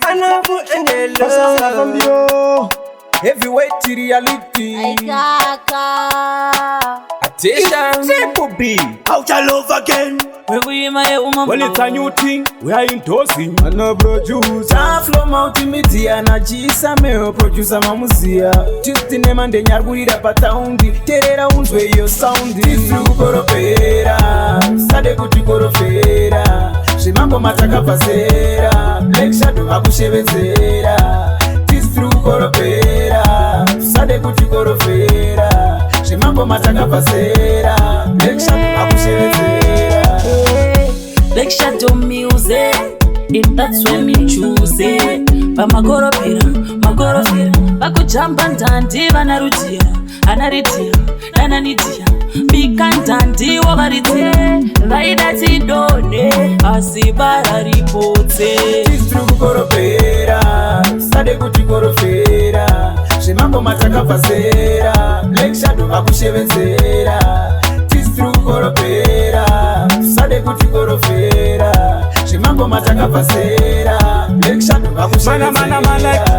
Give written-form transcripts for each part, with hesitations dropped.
Anavu engelo heavyweight reality. Attention, Triple B. How to love again? Well, it's a new thing we are endorsing. I no produce. Flow multimedia na jisa meo producer mamuzia. Just in name and then yargurira pataundi. Terera unzwe yo soundi. Tistru kukoropera, sade kuchikoropera. Shimambo mataka pasera, Black Shadow akushebezera. Tistru kukoropera, sade kuchikoropera. Shimambo mataka pasera, Black Shadow akushebezera. Black Shadow music, if that's when me choose it. Pamagoropera, bakujamba ndandi vanarudia, anaridia, nananidia. Bikandandi wabaritie, vaida tidone, asibara ripote. Tistru kukoropera, sade kuchikoropera. Shimambo mataka pasera, Black Shadow akushebezera. Tistru kukoropera, sade kuchikoropera. Shimambo mataka pasera, Black Shadow akushebezera. Mana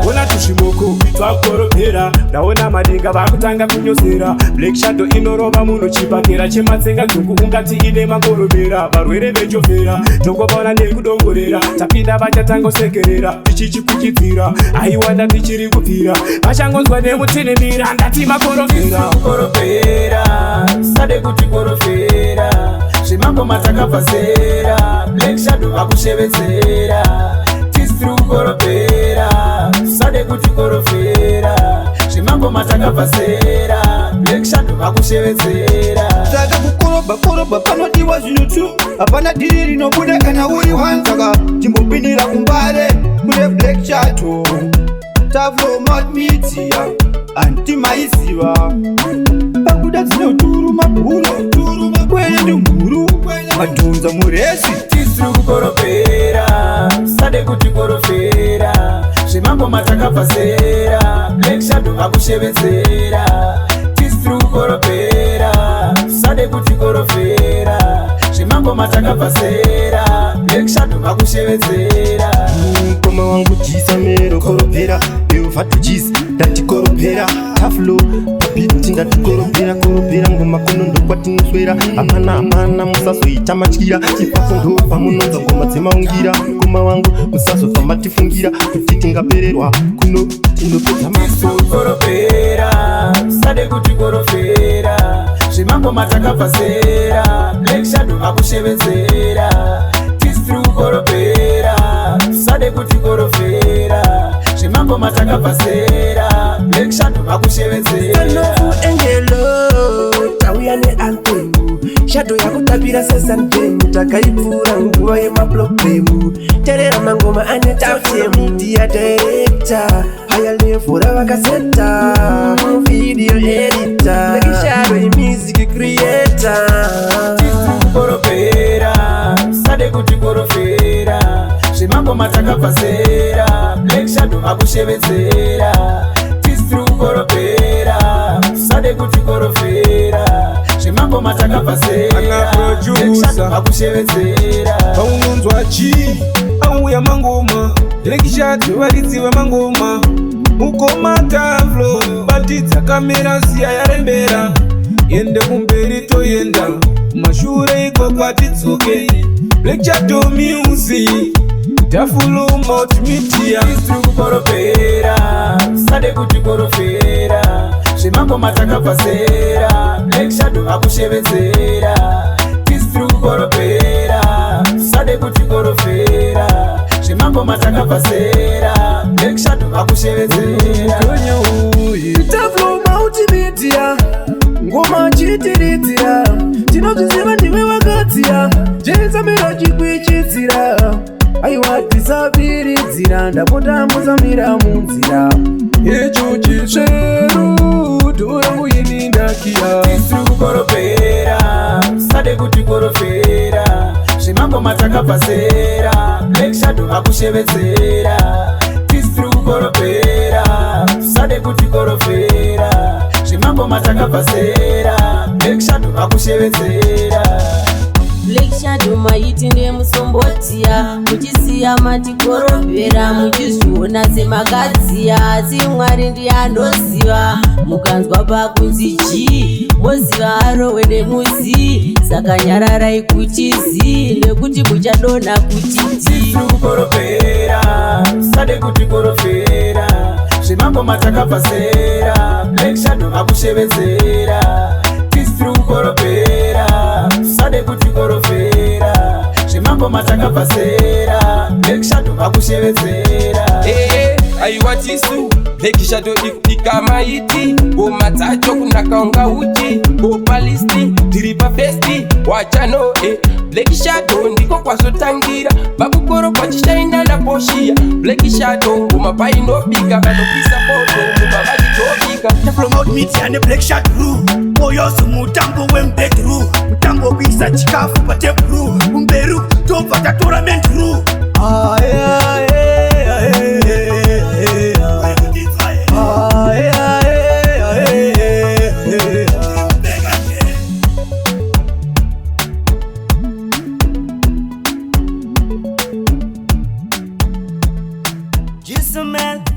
ona tushimoko twakoropera. Naona madinga bakutanga kunyosera. Black Shadow inoroba muno chipakera chematsenga dzungu ungati ine makoropera. Varwere vechofera tongobona nekudongorera. Tapinda vachatangosekerera tichichikuchidzira. Aiwanda tichiri kupfira vachangonzwa nemutinemira ndati makoropera. Kukoropera, sade kuchikoropera. Shimambo mataka pasera, Black Shadow akushebezera. Tistru kukoropera, sade kuchikoropera. Shimambo mataka pasera, Black Shadow akushebezera. Saka kukoroba panodiwa zvinutu. Hapana diri rinobuda kana uri wanzaka. Chimbopinira kumbare kune Black Shadow. Taflo multimedia anti maisiva. Pakuda dzinoturuma kwele ndumuru madhunza muresi. Tistru kukoropera, sade kuchikoropera. Shimambo mataka pasera, Black Shadow akushebezera. Tistru kukoropera, sade kuchikoropera. Shimambo mataka pasera, Black Shadow akushebezera. Koma wangu jisa mero koropera. Eufatu jisa dati koropera. Taflo biti ndati koropera. Ngoma kuno ndo kwatinoswera. Apana musaso itamachira. Chipaso ndo pamunonza ngoma dzemaungira. Koma wangu musaso famatifungira. Kuti tingapererwa kuno tinopedza maso. Kukoropera, sade kuchikoropera. Shimambo mataka pasera, Black Shadow akushebezera. Tistru kukoropera, sade kuchikoropera. Shimambo mataka pasera, Black Shadow akushebezera. Anavu engelo tauya ne anthem. Shadow yakutabira sesanthem. Takaipfura nguva yemaproblemu. Terera mangoma ane tautie media director. Higher level vakaseta. Video editor. Black Shadow music creator. Tistru kukoropera, sade kuchikoropera. Shimambo mataka pasera, Black Shadow akushebezera. Tistru kukoropera, sade kuchikoropera. Shimambo mataka pasera, Black Shadow akushebezera. Paunonzwa chi auya mangoma, Black Shadow varidziwe mangoma. Mukoma Taflo batidza kamera siya yarembera. Yende kumberi toyenda, mashure iko kwatidzoke. Black Shadow music, Taflo multimedia. Tistru kukoropera, sade kuchikoropera. Shimambo mataka pasera, Black Shadow akushebezera. Tistru kukoropera, sade kuchikoropera. Shimambo mataka pasera, Black Shadow akushebezera. Taflo multimedia, ngoma chitiridzira. Tinozviziva ndiwe wakadziya. Jeza mero chikwichidzira. Aiwa tisabiridzira. Ndapota musamira munzira. Echo chitsveru torangu inindakia. Tistru kukoropera, sade kuchikoropera. Shimambo mataka pasera, Black Shadow akushebezera. Tistru kukoropera, sade kuchikoropera. Shimambo mataka pasera, Black Shadow akushebezera. Black Shadow maiti nemusombotiya muchisiya matikorobhera muchizviona semagadziya asi Mwari ndiye anoziva mukanzwa pakunzi G moziva arowe nemuzi saka nyararai kuti zi nekuti muchadonha kuti tiri kukorofera sade kuti korofera zvemambo matakabvazera Black Shadow akushevedzera tiri kukorofera sade kuti korofera zvemambo matakabvazera Black Shadow akushevedzera aiwa tisu Black Shadow ikamaiti ngoma dzacho kunaka unga uchi opalisti tiri pafesti wachano Black Shadow ndiko kwazotangira vakukoropa chichaenda naposhiya Black Shadow ngoma painobika vanopisa poto ngoma vachitobika Taflomout Media ne Black Shadow moyozo mutambo wembedru mutambo wokuisa chikafu patebru umberu tobva tatora mendru Just a man